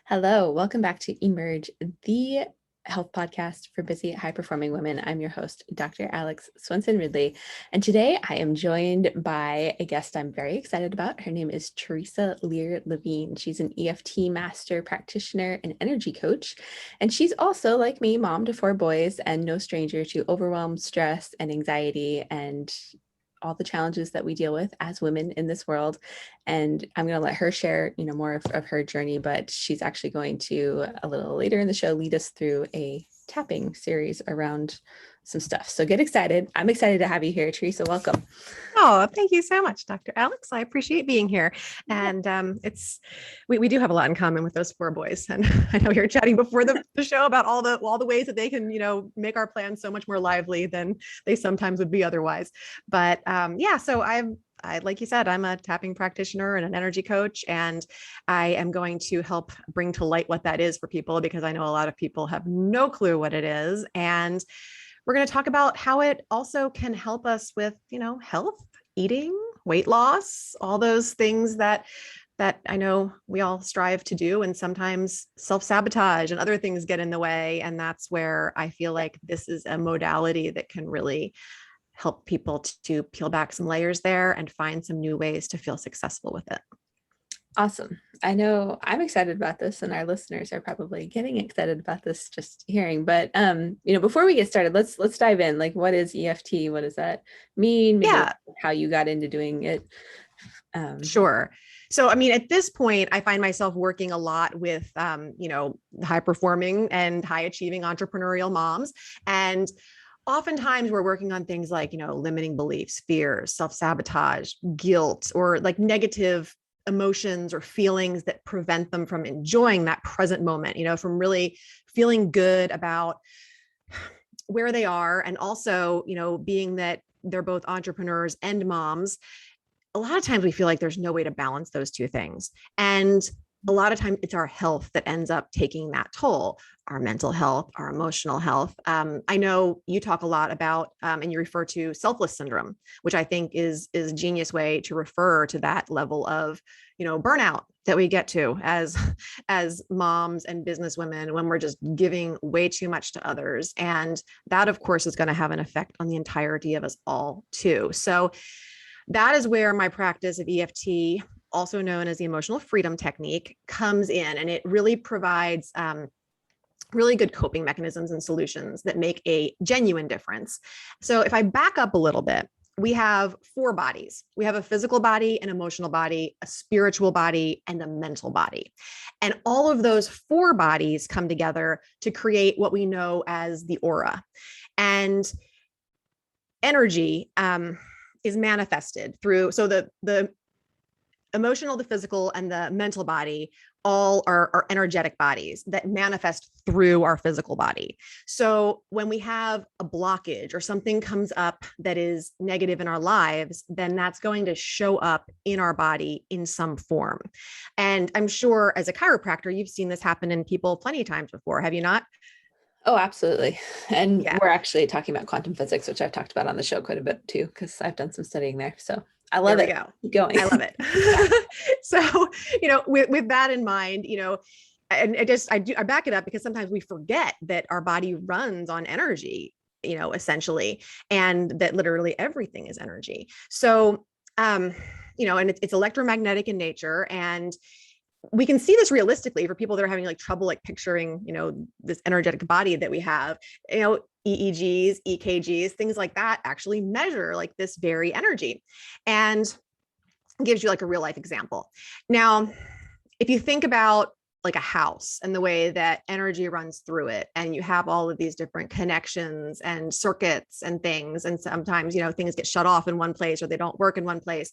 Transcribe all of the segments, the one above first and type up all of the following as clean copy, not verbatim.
Hello, welcome back to Emerge, the health podcast for busy, high-performing women. I'm your host, Dr. Alex Swenson Ridley, and today I am joined by a guest I'm very excited about. Her name is Theresa Lear Levine. She's an EFT master practitioner and energy coach, and she's also, like me, mom to 4 boys and no stranger to overwhelm, stress, and anxiety, and all the challenges that we deal with as women in this world. And I'm going to let her share, more of her journey, but she's actually going to, a little later in the show, lead us through a tapping series around some stuff. So get excited. I'm excited to have you here, Theresa. Welcome. Oh, thank you so much, Dr. Alex. I appreciate being here. And we do have a lot in common with those 4 boys. And I know we were chatting before the show about all the ways that they can, make our plans so much more lively than they sometimes would be otherwise. But so like you said, I'm a tapping practitioner and an energy coach, and I am going to help bring to light what that is for people, because I know a lot of people have no clue what it is. And we're going to talk about how it also can help us with, health, eating, weight loss, all those things that I know we all strive to do. And sometimes self-sabotage and other things get in the way. And that's where I feel like this is a modality that can really help people to peel back some layers there and find some new ways to feel successful with it. Awesome. I know I'm excited about this, and our listeners are probably getting excited about this just hearing. But before we get started, let's dive in. Like, what is EFT? What does that mean? Maybe how you got into doing it. Sure. So, at this point, I find myself working a lot with, high performing and high achieving entrepreneurial moms. And oftentimes we're working on things like, limiting beliefs, fears, self-sabotage, guilt, or like negative emotions or feelings that prevent them from enjoying that present moment, from really feeling good about where they are. And also, being that they're both entrepreneurs and moms, a lot of times we feel like there's no way to balance those 2 things. And a lot of times it's our health that ends up taking that toll, our mental health, our emotional health. I know you talk a lot about, and you refer to selfless syndrome, which I think is a genius way to refer to that level of, burnout that we get to as moms and businesswomen when we're just giving way too much to others. And that, of course, is going to have an effect on the entirety of us all too. So that is where my practice of EFT, also known as the emotional freedom technique, comes in. And it really provides really good coping mechanisms and solutions that make a genuine difference. So if I back up a little bit, we have 4 bodies. We have a physical body, an emotional body, a spiritual body, and a mental body. And all of those 4 bodies come together to create what we know as the aura. And energy is manifested through, so the emotional, the physical, and the mental body all are energetic bodies that manifest through our physical body. So when we have a blockage or something comes up that is negative in our lives, then that's going to show up in our body in some form. And I'm sure as a chiropractor, you've seen this happen in people plenty of times before, have you not? Oh, absolutely. And we're actually talking about quantum physics, which I've talked about on the show quite a bit too, because I've done some studying there. So I love it. Keep going. I love it. So, with that in mind, and I back it up because sometimes we forget that our body runs on energy, essentially, and that literally everything is energy. So, and it's electromagnetic in nature, and we can see this realistically for people that are having like trouble like picturing, this energetic body that we have, EEGs, EKGs, things like that actually measure like this very energy and gives you like a real life example. Now, if you think about like a house and the way that energy runs through it, and you have all of these different connections and circuits and things, and sometimes, things get shut off in one place or they don't work in one place.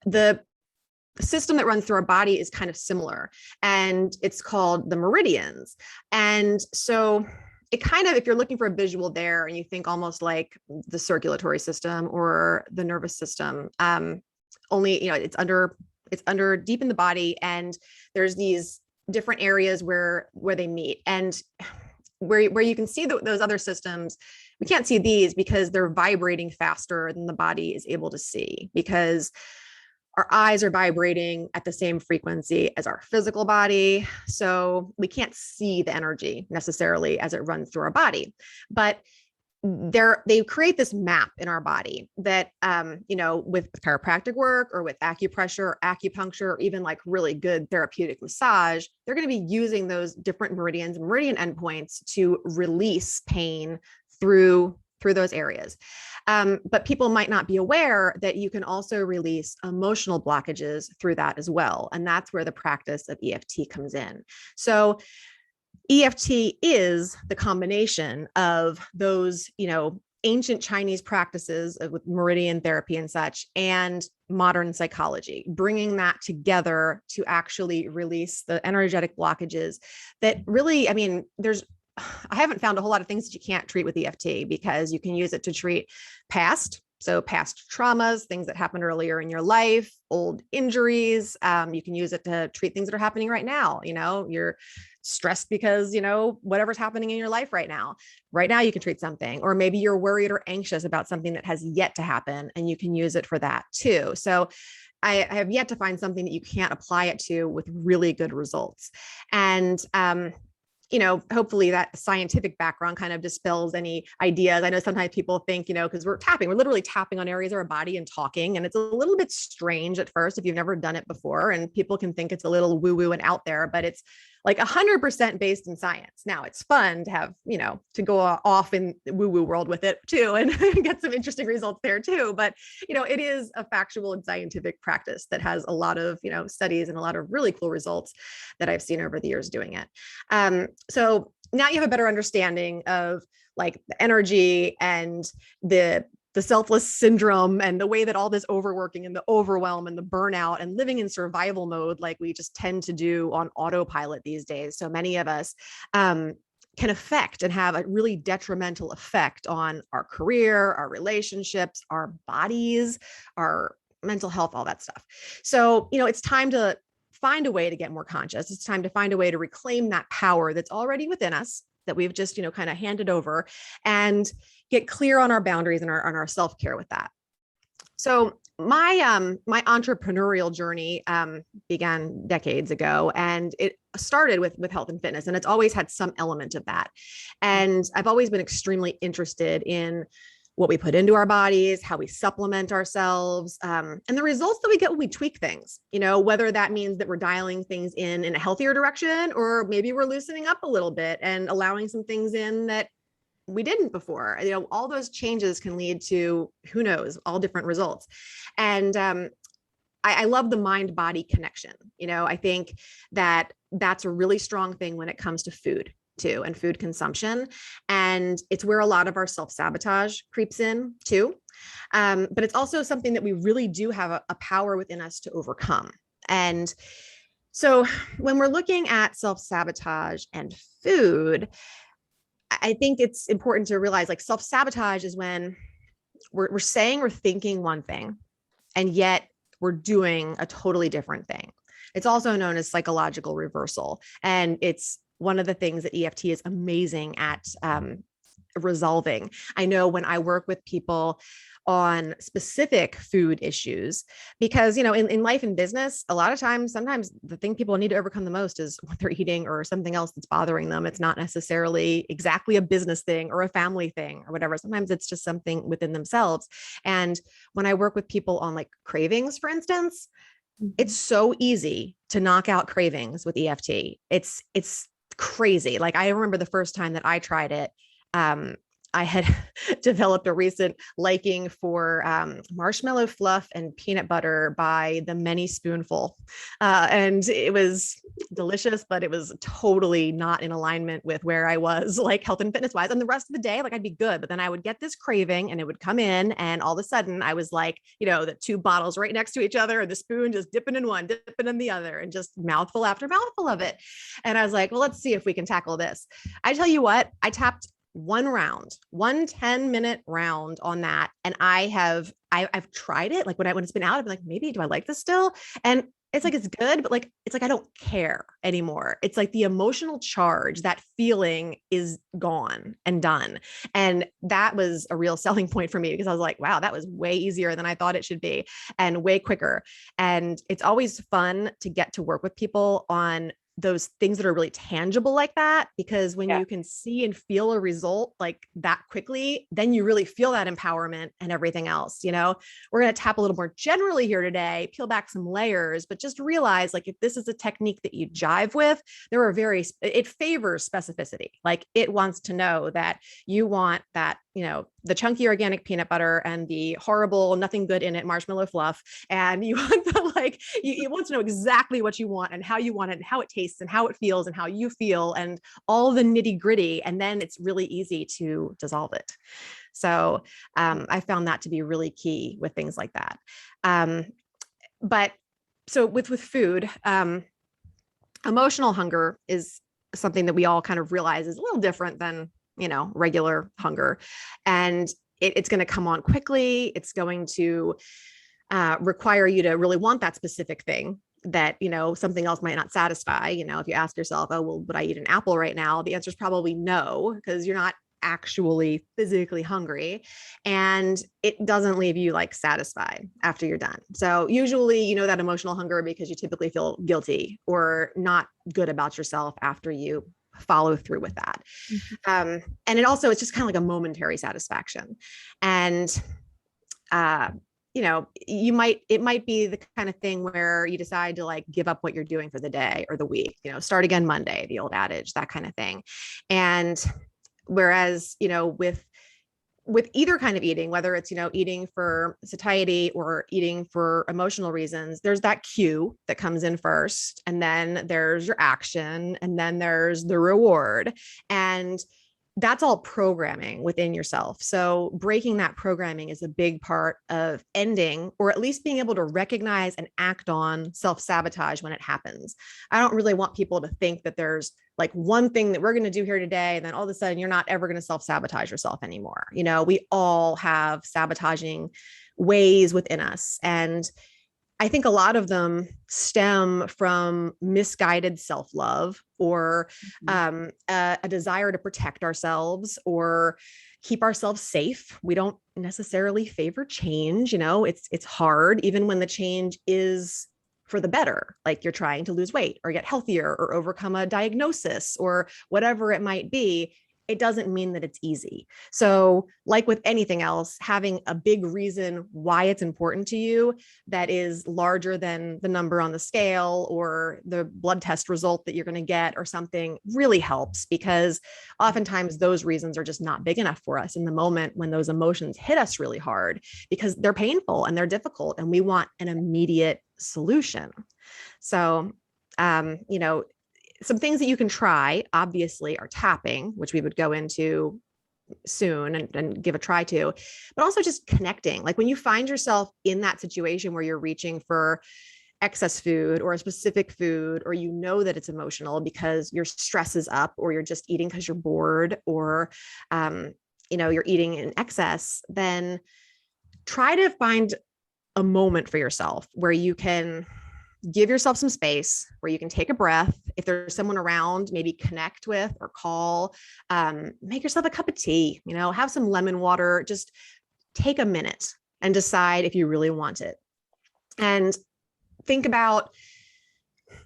The system that runs through our body is kind of similar, and it's called the meridians. And so it kind of, if you're looking for a visual there and you think almost like the circulatory system or the nervous system, only, it's under deep in the body, and there's these different areas where they meet, and where you can see those other systems. We can't see these because they're vibrating faster than the body is able to see, because our eyes are vibrating at the same frequency as our physical body. So we can't see the energy necessarily as it runs through our body. But they create this map in our body that, with chiropractic work or with acupressure or acupuncture, or even like really good therapeutic massage, they're going to be using those different meridian endpoints to release pain through those areas. But people might not be aware that you can also release emotional blockages through that as well. And that's where the practice of EFT comes in. So EFT is the combination of those, ancient Chinese practices with meridian therapy and such, and modern psychology, bringing that together to actually release the energetic blockages that really, I haven't found a whole lot of things that you can't treat with EFT, because you can use it to treat past traumas, things that happened earlier in your life, old injuries. You can use it to treat things that are happening right now. You're stressed because, whatever's happening in your life right now. Right now, you can treat something, or maybe you're worried or anxious about something that has yet to happen, and you can use it for that too. So I have yet to find something that you can't apply it to with really good results. And hopefully that scientific background kind of dispels any ideas. I know sometimes people think, because we're literally tapping on areas of our body and talking. And it's a little bit strange at first if you've never done it before. And people can think it's a little woo-woo and out there, but it's like 100% based in science. Now it's fun to have, to go off in the woo-woo world with it too, and get some interesting results there too. But, it is a factual and scientific practice that has a lot of, studies and a lot of really cool results that I've seen over the years doing it. So now you have a better understanding of like the energy and the selfless syndrome, and the way that all this overworking and the overwhelm and the burnout and living in survival mode, like we just tend to do on autopilot these days. So many of us can affect and have a really detrimental effect on our career, our relationships, our bodies, our mental health, all that stuff. So, it's time to find a way to get more conscious. It's time to find a way to reclaim that power that's already within us, that we've just, kind of handed over, and get clear on our boundaries and our self-care with that. So my entrepreneurial journey began decades ago, and it started with health and fitness, and it's always had some element of that. And I've always been extremely interested in what we put into our bodies, how we supplement ourselves, and the results that we get when we tweak things, whether that means that we're dialing things in a healthier direction, or maybe we're loosening up a little bit and allowing some things in that we didn't before. All those changes can lead to, who knows, all different results. And I love the mind-body connection. I think that that's a really strong thing when it comes to food too, and food consumption. And it's where a lot of our self-sabotage creeps in too. But it's also something that we really do have a power within us to overcome. And so when we're looking at self-sabotage and food, I think it's important to realize, like, self-sabotage is when we're saying or thinking one thing, and yet we're doing a totally different thing. It's also known as psychological reversal. And it's one of the things that EFT is amazing at resolving. I know when I work with people on specific food issues, because, in life and business, a lot of times, sometimes the thing people need to overcome the most is what they're eating or something else that's bothering them. It's not necessarily exactly a business thing or a family thing or whatever. Sometimes it's just something within themselves. And when I work with people on like cravings, for instance, it's so easy to knock out cravings with EFT. It's crazy. Like, I remember the first time that I tried it, I had developed a recent liking for marshmallow fluff and peanut butter by the many spoonful. And it was delicious, but it was totally not in alignment with where I was, like, health and fitness wise. And the rest of the day, like, I'd be good, but then I would get this craving and it would come in, and all of a sudden I was like, the two bottles right next to each other, and the spoon just dipping in one, dipping in the other, and just mouthful after mouthful of it. And I was like, well, let's see if we can tackle this. I tell you what, I tapped one 10-minute round on that. And I've tried it. Like, when it's been out, I've been like, maybe do I like this still? And it's like, it's good, but like, it's like, I don't care anymore. It's like the emotional charge, that feeling is gone and done. And that was a real selling point for me, because I was like, wow, that was way easier than I thought it should be, and way quicker. And it's always fun to get to work with people on those things that are really tangible like that, because when Yeah. you can see and feel a result like that quickly, then you really feel that empowerment and everything else. We're going to tap a little more generally here today, peel back some layers, but just realize, like, if this is a technique that you jive with, it favors specificity. Like, it wants to know that you want that, the chunky organic peanut butter and the horrible, nothing good in it marshmallow fluff. And you want the, like, you want to know exactly what you want and how you want it and how it tastes and how it feels and how you feel and all the nitty gritty. And then it's really easy to dissolve it. So I found that to be really key with things like that. But so with food, emotional hunger is something that we all kind of realize is a little different than, regular hunger. And it's going to come on quickly. It's going to require you to really want that specific thing that, something else might not satisfy. If you ask yourself, oh, well, would I eat an apple right now? The answer is probably no, because you're not actually physically hungry, and it doesn't leave you like satisfied after you're done. So usually, that emotional hunger, because you typically feel guilty or not good about yourself after you follow through with that. And it's just kind of like a momentary satisfaction. And it might be the kind of thing where you decide to like give up what you're doing for the day or the week, start again Monday, the old adage, that kind of thing. And whereas, with either kind of eating, whether it's, eating for satiety or eating for emotional reasons, there's that cue that comes in first, and then there's your action, and then there's the reward. And that's all programming within yourself. So breaking that programming is a big part of ending, or at least being able to recognize and act on self-sabotage when it happens. I don't really want people to think that there's like one thing that we're going to do here today, and then all of a sudden you're not ever going to self-sabotage yourself anymore. We all have sabotaging ways within us. And I think a lot of them stem from misguided self-love, or a desire to protect ourselves or keep ourselves safe. We don't necessarily favor change. It's hard, even when the change is for the better, like you're trying to lose weight or get healthier or overcome a diagnosis or whatever it might be. It doesn't mean that it's easy. So, like with anything else, having a big reason why it's important to you that is larger than the number on the scale or the blood test result that you're going to get or something really helps, because oftentimes those reasons are just not big enough for us in the moment when those emotions hit us really hard, because they're painful and they're difficult and we want an immediate solution. So, some things that you can try, obviously, are tapping, which we would go into soon and give a try to, but also just connecting. Like when you find yourself in that situation where you're reaching for excess food or a specific food, or that it's emotional because your stress is up, or you're just eating because you're bored, or you're eating in excess, then try to find a moment for yourself where you can give yourself some space, where you can take a breath. If there's someone around, maybe connect with or call, make yourself a cup of tea, have some lemon water, just take a minute and decide if you really want it. And think about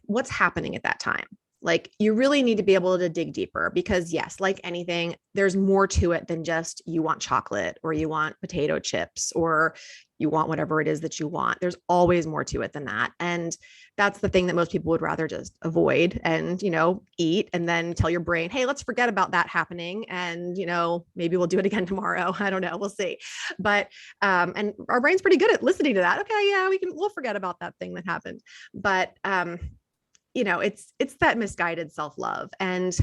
what's happening at that time. Like, you really need to be able to dig deeper, because yes, like anything, there's more to it than just you want chocolate or you want potato chips or you want whatever it is that you want. There's always more to it than that. And that's the thing that most people would rather just avoid and, eat, and then tell your brain, hey, let's forget about that happening. And, maybe we'll do it again tomorrow. I don't know. We'll see. But, and our brain's pretty good at listening to that. Okay. Yeah, we'll forget about that thing that happened. But, it's that misguided self-love. And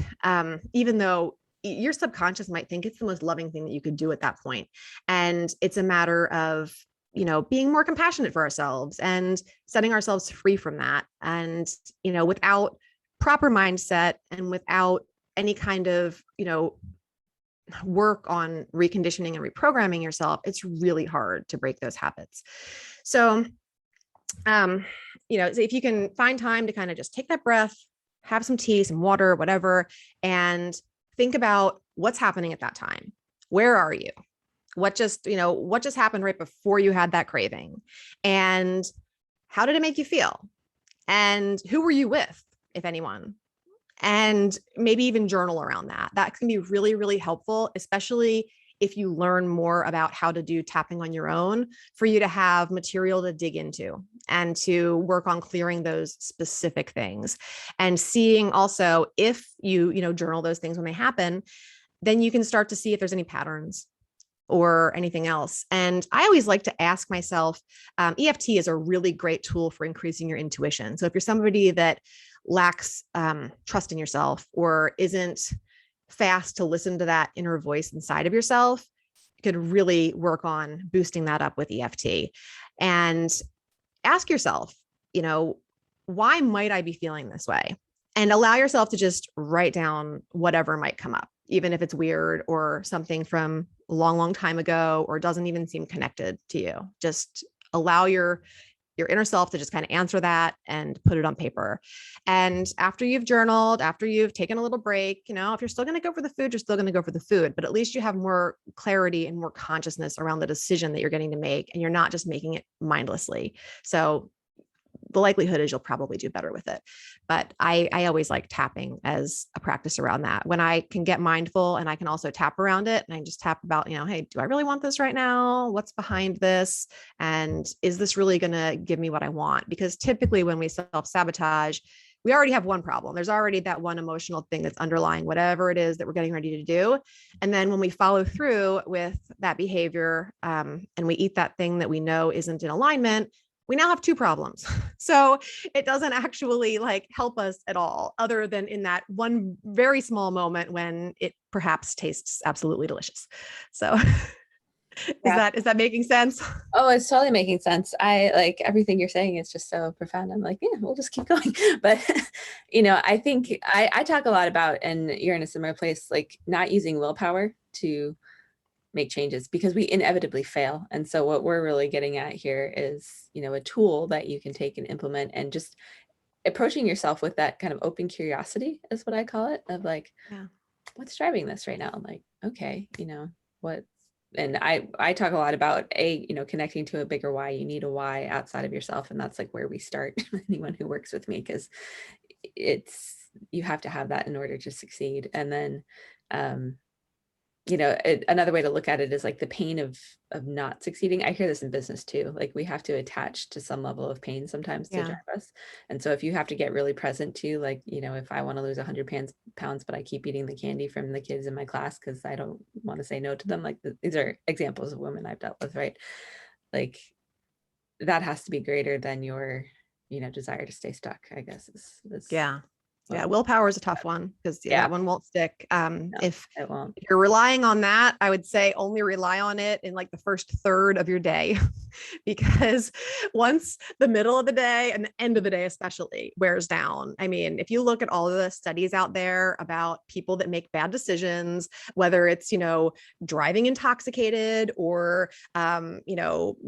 even though your subconscious might think it's the most loving thing that you could do at that point, and it's a matter of, being more compassionate for ourselves and setting ourselves free from that. And, without proper mindset and without any kind of, work on reconditioning and reprogramming yourself, it's really hard to break those habits. So, so if you can find time to kind of just take that breath, have some tea, some water, whatever, and think about what's happening at that time. Where are you? What just happened right before you had that craving? And how did it make you feel? And who were you with, if anyone? And maybe even journal around that. That can be really, really helpful, especially if you learn more about how to do tapping on your own, for you to have material to dig into and to work on clearing those specific things. And seeing also, if you journal those things when they happen, then you can start to see if there's any patterns or anything else. And I always like to ask myself, EFT is a really great tool for increasing your intuition. So if you're somebody that lacks trust in yourself, or isn't fast to listen to that inner voice inside of yourself, you could really work on boosting that up with EFT. And ask yourself, why might I be feeling this way? And allow yourself to just write down whatever might come up, even if it's weird or something from a long, long time ago, or doesn't even seem connected to you. Just allow your inner self to just kind of answer that and put it on paper. And after you've journaled, after you've taken a little break, if you're still going to go for the food, you're still going to go for the food, but at least you have more clarity and more consciousness around the decision that you're getting to make, and you're not just making it mindlessly. So the likelihood is you'll probably do better with it. But I always like tapping as a practice around that. When I can get mindful and I can also tap around it, and I just tap about, hey, do I really want this right now? What's behind this? And is this really going to give me what I want? Because typically when we self-sabotage, we already have one problem. There's already that one emotional thing that's underlying whatever it is that we're getting ready to do. And then when we follow through with that behavior, and we eat that thing that we know isn't in alignment, we now have two problems. So it doesn't actually help us at all, other than in that one very small moment when it perhaps tastes absolutely delicious. So Yeah. is that making sense? Oh, it's totally making sense. I like everything you're saying. It's just so profound. I'm like, yeah, we'll just keep going. But, I think I talk a lot about, and you're in a similar place, like not using willpower to make changes, because we inevitably fail. And so what we're really getting at here is, a tool that you can take and implement, and just approaching yourself with that kind of open curiosity is what I call it, of like, Yeah. what's driving this right now? I'm like, okay, what, and I talk a lot about connecting to a bigger why. You need a why outside of yourself. And that's like where we start. Anyone who works with me, because you have to have that in order to succeed. And then, another way to look at it is like the pain of not succeeding. I hear this in business too. Like we have to attach to some level of pain sometimes to drive us. And so if you have to get really present to, like, if I want to lose 100 pounds, but I keep eating the candy from the kids in my class because I don't want to say no to them. Like these are examples of women I've dealt with, right? Like that has to be greater than your, desire to stay stuck, I guess is Yeah. Yeah, willpower is a tough one, because that one won't stick. No, If it won't. you're relying on that, I would say only rely on it in like the first third of your day, because once the middle of the day and the end of the day especially wears down. I mean, if you look at all of the studies out there about people that make bad decisions, whether it's, driving intoxicated or,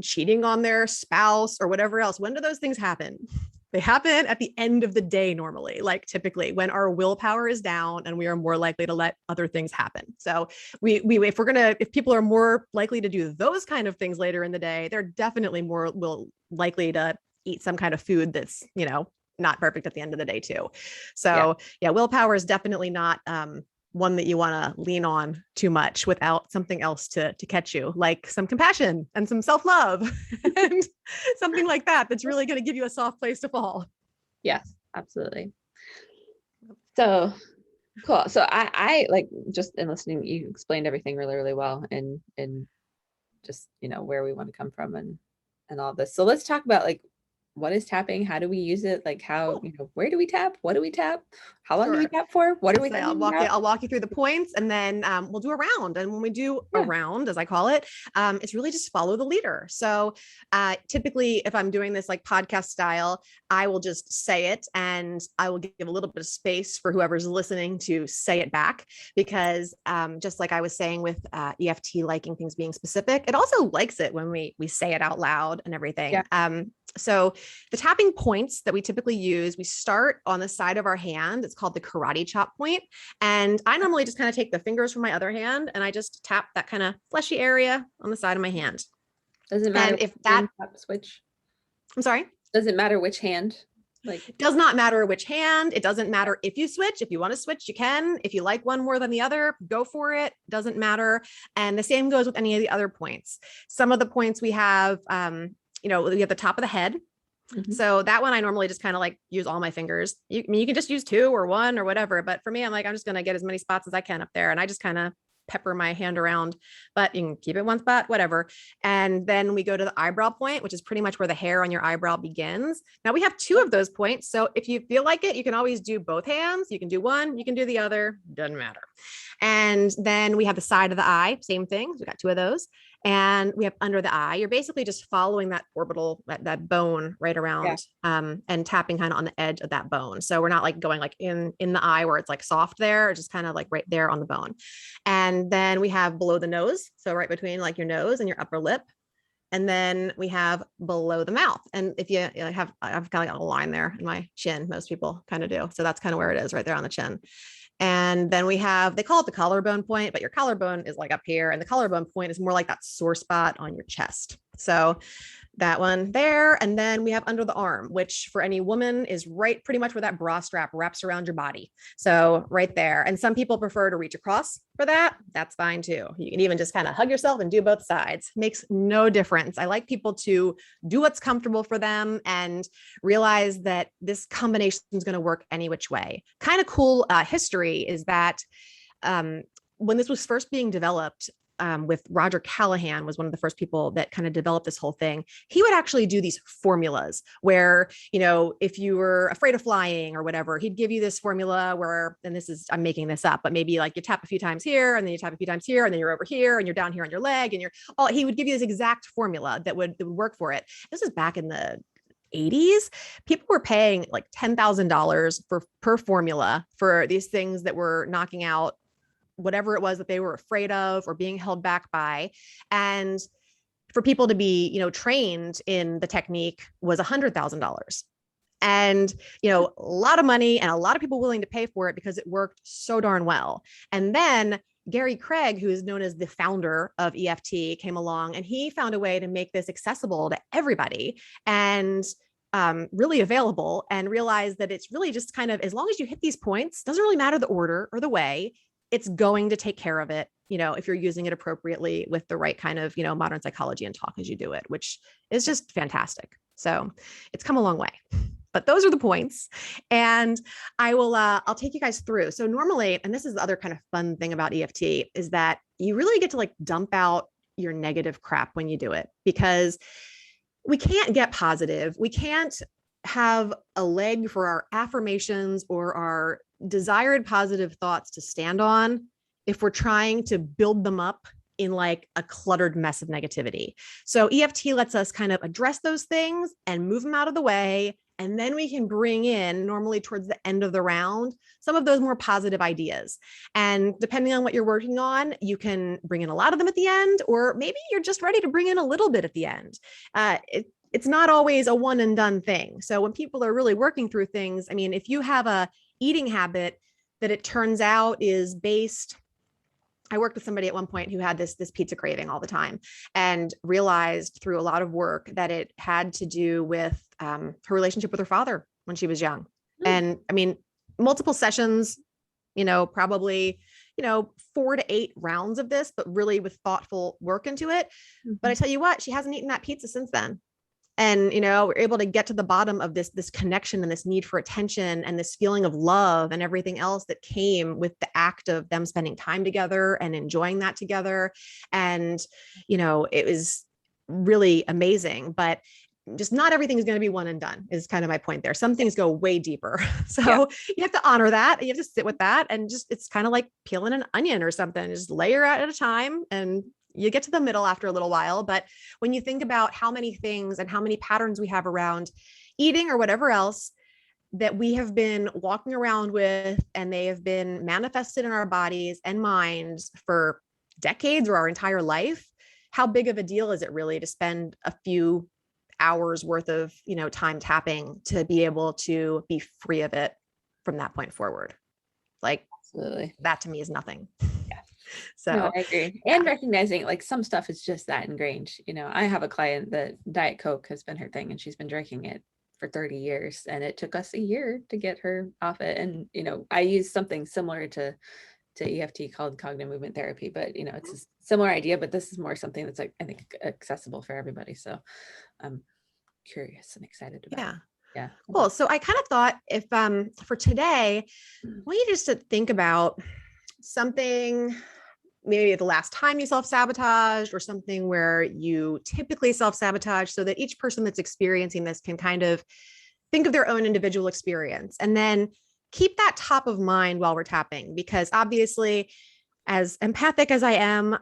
cheating on their spouse or whatever else, when do those things happen? They happen at the end of the day normally, like typically when our willpower is down and we are more likely to let other things happen. So if people are more likely to do those kind of things later in the day, they're definitely more likely to eat some kind of food that's, not perfect at the end of the day too. So willpower is definitely not one that you want to lean on too much without something else to catch you, like some compassion and some self-love and something like that that's really going to give you a soft place to fall. Yes, absolutely. So cool. So I like, just in listening, you explained everything really, really well, and just, where we want to come from and all this. So let's talk about like, what is tapping? How do we use it? Like how, where do we tap? What do we tap? How long do we tap for? What are we I'll walk you through the points, and then we'll do a round. And when we do a round, as I call it, it's really just follow the leader. So typically, if I'm doing this like podcast style, I will just say it, and I will give a little bit of space for whoever's listening to say it back, because just like I was saying with EFT liking things being specific, it also likes it when we say it out loud and everything. So the tapping points that we typically use, we start on the side of our hand. It's called the karate chop point. And I normally just kind of take the fingers from my other hand and I just tap that kind of fleshy area on the side of my hand. Does it matter And if which that, hand tap switch? I'm sorry, Does it matter which hand? Like, does not matter which hand. It doesn't matter if you switch. If you want to switch, you can. If you like one more than the other, go for it. Doesn't matter. And the same goes with any of the other points. Some of the points we have, we have the top of the head. mhm. So that one, I normally just kind of like use all my fingers. I mean, you can just use 2 or 1 or whatever. But for me, I'm like, I'm just going to get as many spots as I can up there. And I just kind of pepper my hand around, but you can keep it one spot, whatever. And then we go to the eyebrow point, which is pretty much where the hair on your eyebrow begins. Now we have 2 of those points. So if you feel like it, you can always do both hands. You can do one, you can do the other, doesn't matter. And then we have the side of the eye, same thing. We got 2 of those. And we have under the eye. You're basically just following that orbital, that bone right around, and tapping kind of on the edge of that bone. So we're not like going like in the eye where it's like soft there, it's just kind of like right there on the bone. And then we have below the nose. So right between like your nose and your upper lip. And then we have below the mouth. And if you have, I've kind of got a line there in my chin. Most people kind of do. So that's kind of where it is right there on the chin. And then we have, they call it the collarbone point, but your collarbone is like up here. And the collarbone point is more like that sore spot on your chest. So that one there. And then we have under the arm, which for any woman is right pretty much where that bra strap wraps around your body. So right there. And some people prefer to reach across for that. That's fine too. You can even just kind of hug yourself and do both sides. Makes no difference. I like people to do what's comfortable for them and realize that this combination is going to work any which way. Kind of cool history is that when this was first being developed, with Roger Callahan was one of the first people that kind of developed this whole thing. He would actually do these formulas where, if you were afraid of flying or whatever, he'd give you this formula where, and this is, I'm making this up, but maybe like you tap a few times here and then you tap a few times here and then you're over here and you're down here on your leg and he would give you this exact formula that would work for it. This is back in the 80s. People were paying like $10,000 per formula for these things that were knocking out whatever it was that they were afraid of or being held back by. And for people to be, trained in the technique was $100,000. And, a lot of money and a lot of people willing to pay for it because it worked so darn well. And then Gary Craig, who is known as the founder of EFT, came along and he found a way to make this accessible to everybody and really available, and realized that it's really just kind of, as long as you hit these points, doesn't really matter the order or the way, it's going to take care of it, if you're using it appropriately with the right kind of, modern psychology and talk as you do it, which is just fantastic. So it's come a long way. But those are the points. And I'll take you guys through. So normally, and this is the other kind of fun thing about EFT, is that you really get to like dump out your negative crap when you do it, because we can't get positive. We can't have a leg for our affirmations or our desired positive thoughts to stand on if we're trying to build them up in like a cluttered mess of negativity. So EFT lets us kind of address those things and move them out of the way. And then we can bring in, normally towards the end of the round, some of those more positive ideas. And depending on what you're working on, you can bring in a lot of them at the end, or maybe you're just ready to bring in a little bit at the end. It's not always a one and done thing. So when people are really working through things, I mean, if you have a eating habit that it turns out is based, I worked with somebody at one point who had this pizza craving all the time, and realized through a lot of work that it had to do with her relationship with her father when she was young. And I mean, multiple sessions, probably, 4 to 8 rounds of this, but really with thoughtful work into it. But I tell you what, she hasn't eaten that pizza since then. And, we're able to get to the bottom of this connection and this need for attention and this feeling of love and everything else that came with the act of them spending time together and enjoying that together. And, it was really amazing, but just not everything is going to be one and done is kind of my point there. Some things go way deeper. So you have to honor that. You have to sit with that. And just, it's kind of like peeling an onion or something, just layer at a time, and you get to the middle after a little while. But when you think about how many things and how many patterns we have around eating or whatever else that we have been walking around with, and they have been manifested in our bodies and minds for decades or our entire life, how big of a deal is it really to spend a few hours worth of, time tapping to be able to be free of it from that point forward. Like, Absolutely. that to me is nothing. Yeah. So no, I agree. yeah. And recognizing like some stuff is just that ingrained. I have a client that Diet Coke has been her thing and she's been drinking it for 30 years and it took us a year to get her off it. And, I use something similar to EFT called cognitive movement therapy, but it's a similar idea, but this is more something that's like, I think accessible for everybody. So I'm curious and excited about Yeah. it. Yeah. Cool. So I kind of thought if for today, I want you just to think about something, maybe the last time you self-sabotaged or something where you typically self-sabotage, so that each person that's experiencing this can kind of think of their own individual experience and then keep that top of mind while we're tapping, because obviously, as empathic as I am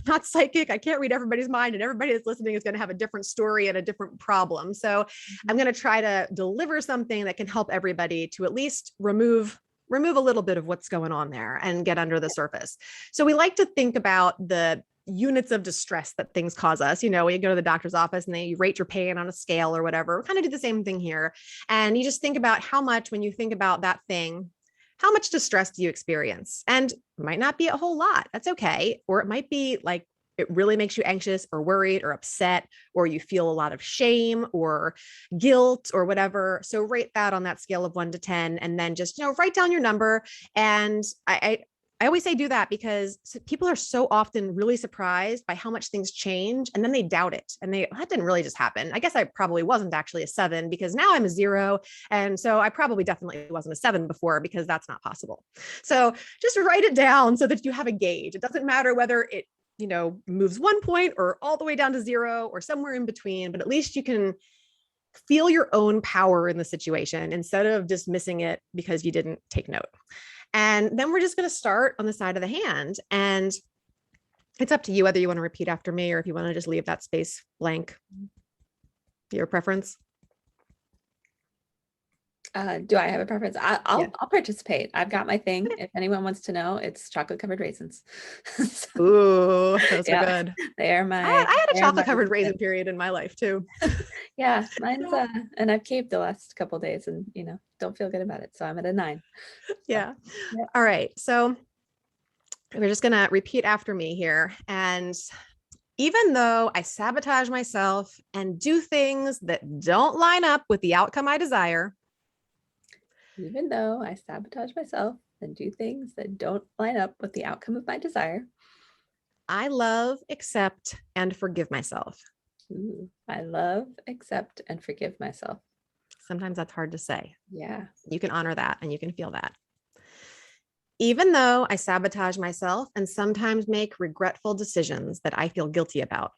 not psychic. I can't read everybody's mind, and everybody that's listening is going to have a different story and a different problem. So I'm going to try to deliver something that can help everybody to at least remove a little bit of what's going on there and get under the surface. So we like to think about the units of distress that things cause us. When you go to the doctor's office and they rate your pain on a scale or whatever, we kind of do the same thing here. And you just think about how much, when you think about that thing, how much distress do you experience? And it might not be a whole lot. That's okay. Or it might be like, it really makes you anxious or worried or upset, or you feel a lot of shame or guilt or whatever. So rate that on that scale of 1 to 10, and then just, write down your number. And I always say do that because people are so often really surprised by how much things change, and then they doubt it. And that didn't really just happen. I guess I probably wasn't actually a 7 because now I'm a 0. And so I probably definitely wasn't a 7 before, because that's not possible. So just write it down so that you have a gauge. It doesn't matter whether it, moves 1 point or all the way down to 0 or somewhere in between, but at least you can feel your own power in the situation instead of dismissing it because you didn't take note. And then we're just going to start on the side of the hand. And it's up to you whether you want to repeat after me or if you want to just leave that space blank. Your preference? Do I have a preference? I'll participate. I've got my thing. If anyone wants to know, it's chocolate covered raisins. So, ooh, those are good. They are my. I had a chocolate covered raisin period in my life too. Yeah, mine's and I've caved the last couple of days, and don't feel good about it. So I'm at a 9. Yeah. All right. So we're just gonna repeat after me here. And even though I sabotage myself and do things that don't line up with the outcome I desire. Even though I sabotage myself and do things that don't line up with the outcome of my desire. I love, accept, and forgive myself. Ooh, I love, accept, and forgive myself. Sometimes that's hard to say. Yeah. You can honor that and you can feel that. Even though I sabotage myself and sometimes make regretful decisions that I feel guilty about.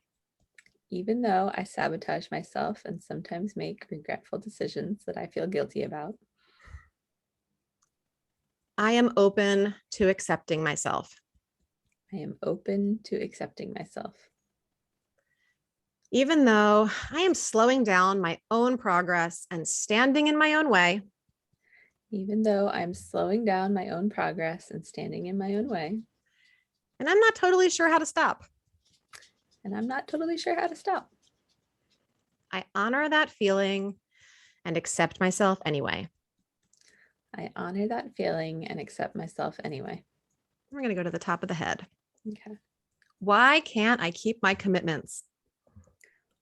Even though I sabotage myself and sometimes make regretful decisions that I feel guilty about. I am open to accepting myself. I am open to accepting myself. Even though I am slowing down my own progress and standing in my own way. Even though I'm slowing down my own progress and standing in my own way. And I'm not totally sure how to stop. And I'm not totally sure how to stop. I honor that feeling and accept myself anyway. I honor that feeling and accept myself anyway. We're going to go to the top of the head. Okay. Why can't I keep my commitments?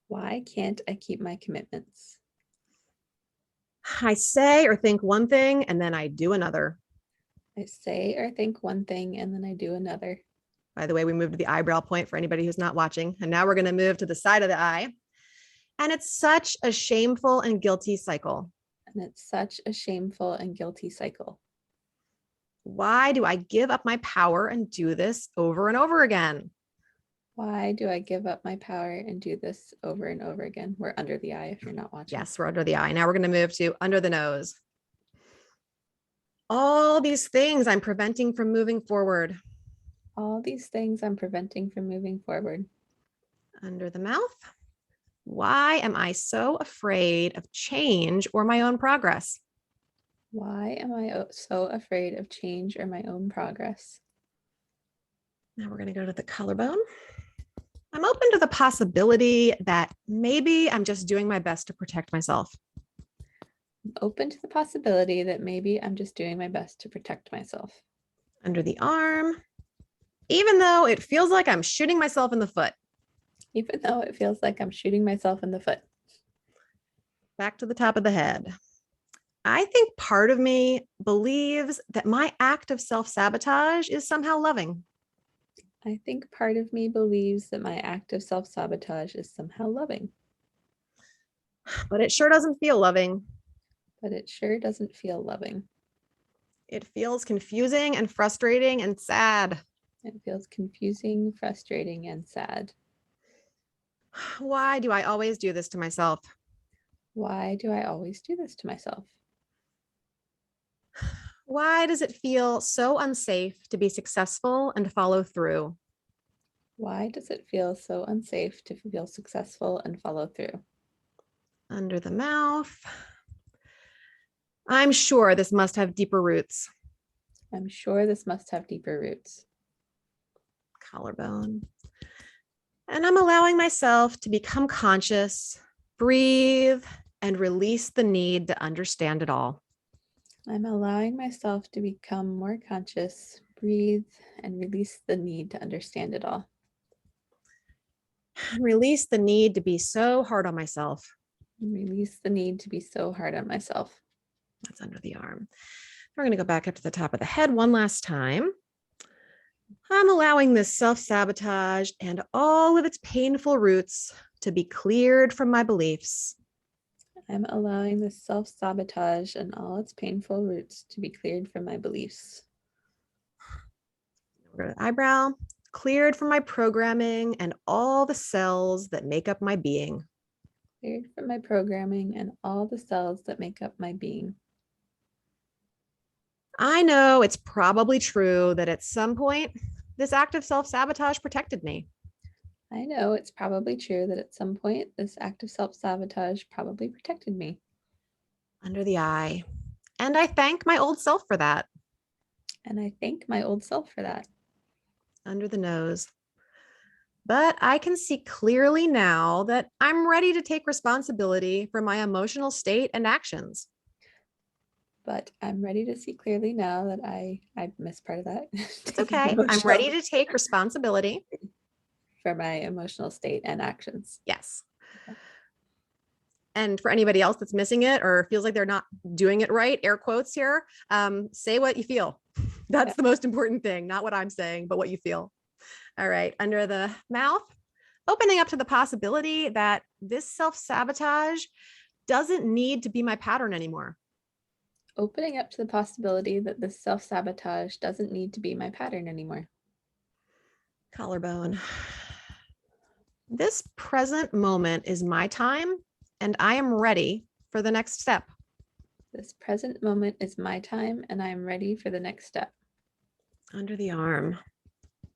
Why can't I keep my commitments? I say or think one thing and then I do another. I say or think one thing and then I do another. By the way, we moved to the eyebrow point for anybody who's not watching. And now we're going to move to the side of the eye. And it's such a shameful and guilty cycle. And it's such a shameful and guilty cycle. Why do I give up my power and do this over and over again? Why do I give up my power and do this over and over again? We're under the eye if you're not watching. Yes, we're under the eye. Now we're going to move to under the nose. All these things I'm preventing from moving forward. All these things I'm preventing from moving forward. Under the mouth. Why am I so afraid of change or my own progress? Why am I so afraid of change or my own progress? Now we're going to go to the collarbone. I'm open to the possibility that maybe I'm just doing my best to protect myself. I'm open to the possibility that maybe I'm just doing my best to protect myself. Under the arm, even though it feels like I'm shooting myself in the foot. Even though it feels like I'm shooting myself in the foot. Back to the top of the head. I think part of me believes that my act of self-sabotage is somehow loving. I think part of me believes that my act of self-sabotage is somehow loving. But it sure doesn't feel loving. But it sure doesn't feel loving. It feels confusing and frustrating and sad. It feels confusing, frustrating, and sad. Why do I always do this to myself? Why do I always do this to myself? Why does it feel so unsafe to be successful and follow through? Why does it feel so unsafe to feel successful and follow through? Under the mouth. I'm sure this must have deeper roots. I'm sure this must have deeper roots. Collarbone. And I'm allowing myself to become conscious, breathe, and release the need to understand it all. I'm allowing myself to become more conscious, breathe, and release the need to understand it all. Release the need to be so hard on myself. And release the need to be so hard on myself. That's under the arm. We're going to go back up to the top of the head one last time. I'm allowing this self-sabotage and all of its painful roots to be cleared from my beliefs. I'm allowing this self-sabotage and all its painful roots to be cleared from my beliefs. We're going to eyebrow, cleared from my programming and all the cells that make up my being. Cleared from my programming and all the cells that make up my being. I know it's probably true that at some point, this act of self-sabotage protected me. I know it's probably true that at some point, this act of self-sabotage probably protected me. Under the eye. And I thank my old self for that. And I thank my old self for that. Under the nose. But I can see clearly now that I'm ready to take responsibility for my emotional state and actions. But I'm ready to see clearly now that I missed part of that. It's okay. I'm ready to take responsibility for my emotional state and actions. Yes. Okay. And for anybody else that's missing it or feels like they're not doing it right, air quotes here, say what you feel. That's the most important thing, not what I'm saying, but what you feel. All right, under the mouth, opening up to the possibility that this self-sabotage doesn't need to be my pattern anymore. Opening up to the possibility that this self-sabotage doesn't need to be my pattern anymore. Collarbone. This present moment is my time, and I am ready for the next step. This present moment is my time, and I am ready for the next step. Under the arm.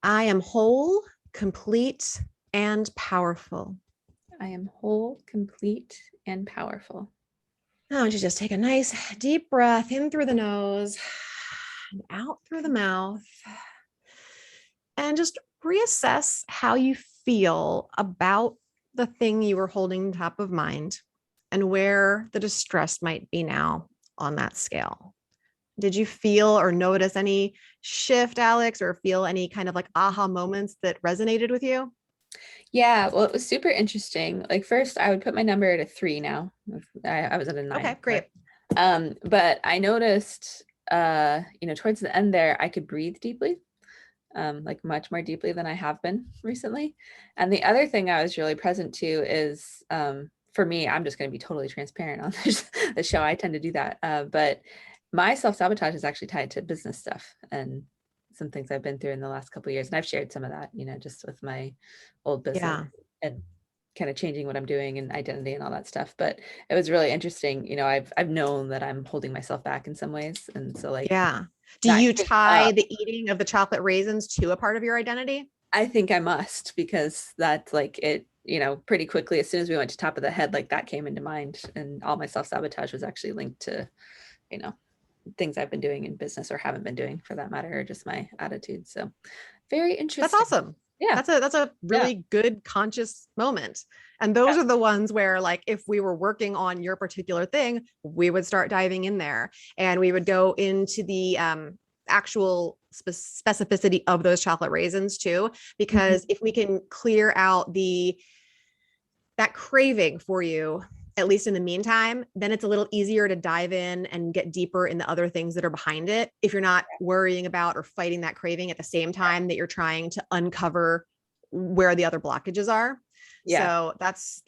I am whole, complete, and powerful. I am whole, complete, and powerful. Now, I want you to just take a nice deep breath in through the nose and out through the mouth. And just reassess how you feel about the thing you were holding top of mind and where the distress might be now on that scale. Did you feel or notice any shift, Alex, or feel any kind of like aha moments that resonated with you? Yeah, well, it was super interesting. Like first, I would put my number at a 3 now. I was at a 9. Okay, great. But I noticed, towards the end there, I could breathe deeply, like much more deeply than I have been recently. And the other thing I was really present to is, for me, I'm just going to be totally transparent on the show. I tend to do that. But my self-sabotage is actually tied to business stuff and some things I've been through in the last couple of years. And I've shared some of that, just with my old business and kind of changing what I'm doing and identity and all that stuff. But it was really interesting. I've known that I'm holding myself back in some ways. And so do you tie the eating of the chocolate raisins to a part of your identity? I think I must, because that's it, pretty quickly, as soon as we went to top of the head, that came into mind, and all my self-sabotage was actually linked to, things I've been doing in business or haven't been doing for that matter, or just my attitude. So very interesting. That's awesome. Yeah. That's a Yeah. really good conscious moment. And those are the ones where, like, if we were working on your particular thing, we would start diving in there and we would go into the actual specificity of those chocolate raisins too, because if we can clear out that craving for you, at least in the meantime, then it's a little easier to dive in and get deeper in the other things that are behind it. If you're not worrying about or fighting that craving at the same time that you're trying to uncover where the other blockages are. Yeah. So that's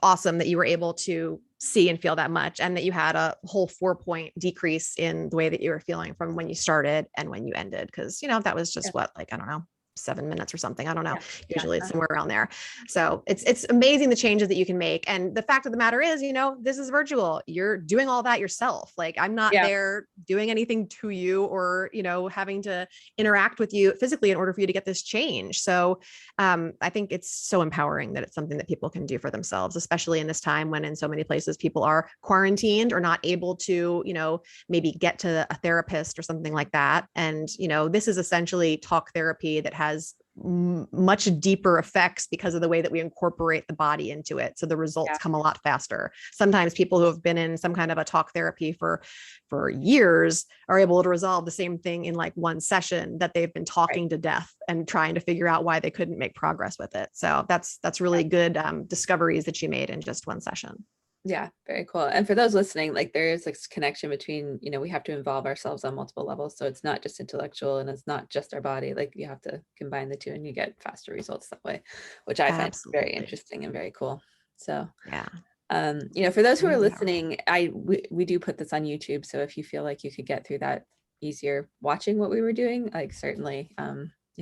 awesome that you were able to see and feel that much, and that you had a whole 4-point decrease in the way that you were feeling from when you started and when you ended. Cause that was just what, like, I don't know, 7 minutes or something. I don't know. Yeah. Usually it's somewhere around there. So it's amazing the changes that you can make. And the fact of the matter is, this is virtual. You're doing all that yourself. Like, I'm not there doing anything to you or, having to interact with you physically in order for you to get this change. So I think it's so empowering that it's something that people can do for themselves, especially in this time when in so many places people are quarantined or not able to, maybe get to a therapist or something like that. And, this is essentially talk therapy that has much deeper effects because of the way that we incorporate the body into it. So the results come a lot faster. Sometimes people who have been in some kind of a talk therapy for years are able to resolve the same thing in like one session that they've been talking to death and trying to figure out why they couldn't make progress with it. So that's really good discoveries that you made in just one session. Yeah, very cool. And for those listening, like, there is this connection between, we have to involve ourselves on multiple levels. So it's not just intellectual and it's not just our body. Like, you have to combine the two and you get faster results that way, which I find very interesting and very cool. So for those who are listening, we do put this on YouTube. So if you feel like you could get through that easier watching what we were doing, like, certainly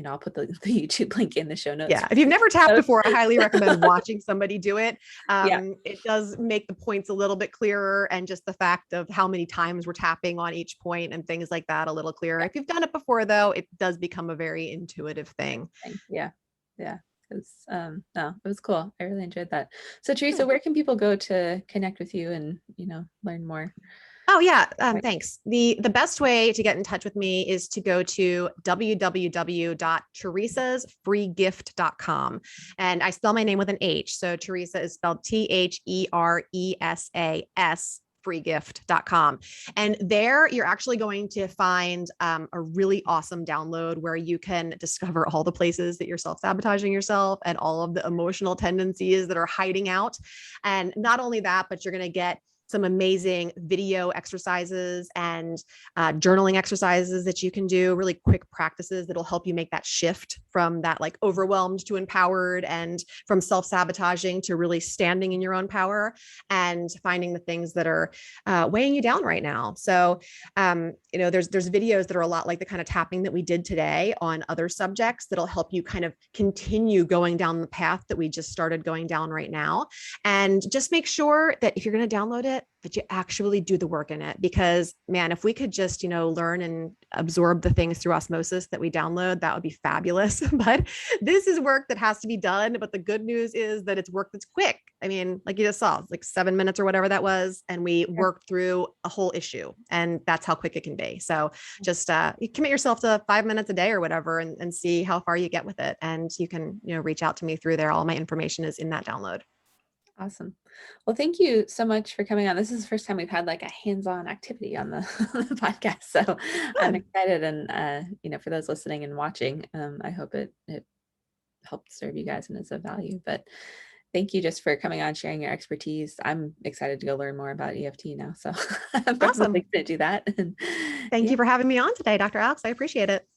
I'll put the YouTube link in the show notes. Yeah. If you've never tapped before, I highly recommend watching somebody do it. It does make the points a little bit clearer, and just the fact of how many times we're tapping on each point and things like that a little clearer. If you've done it before, though, it does become a very intuitive thing. Yeah. Because no, it was cool. I really enjoyed that. So Theresa, where can people go to connect with you and learn more? Oh yeah, thanks. The best way to get in touch with me is to go to www.theresasfreegift.com. And I spell my name with an H. So Theresa is spelled THERESAS freegift.com. And there you're actually going to find a really awesome download where you can discover all the places that you're self-sabotaging yourself and all of the emotional tendencies that are hiding out. And not only that, but you're going to get some amazing video exercises and journaling exercises that you can do, really quick practices that'll help you make that shift from that like overwhelmed to empowered, and from self-sabotaging to really standing in your own power and finding the things that are weighing you down right now. So, there's videos that are a lot like the kind of tapping that we did today on other subjects that'll help you kind of continue going down the path that we just started going down right now. And just make sure that if you're going to download it, that you actually do the work in it. Because man, if we could just, learn and absorb the things through osmosis that we download, that would be fabulous. But this is work that has to be done. But the good news is that it's work that's quick. I mean, like you just saw, it's like 7 minutes or whatever that was. And we worked through a whole issue, and that's how quick it can be. So just you commit yourself to 5 minutes a day or whatever, and see how far you get with it. And you can, reach out to me through there. All my information is in that download. Awesome. Well, thank you so much for coming on. This is the first time we've had like a hands-on activity on the, the podcast. So I'm excited. And, for those listening and watching, I hope it helped serve you guys and is of value. But thank you just for coming on, sharing your expertise. I'm excited to go learn more about EFT now. So I'm probably going to do that. Thank you for having me on today, Dr. Alex. I appreciate it.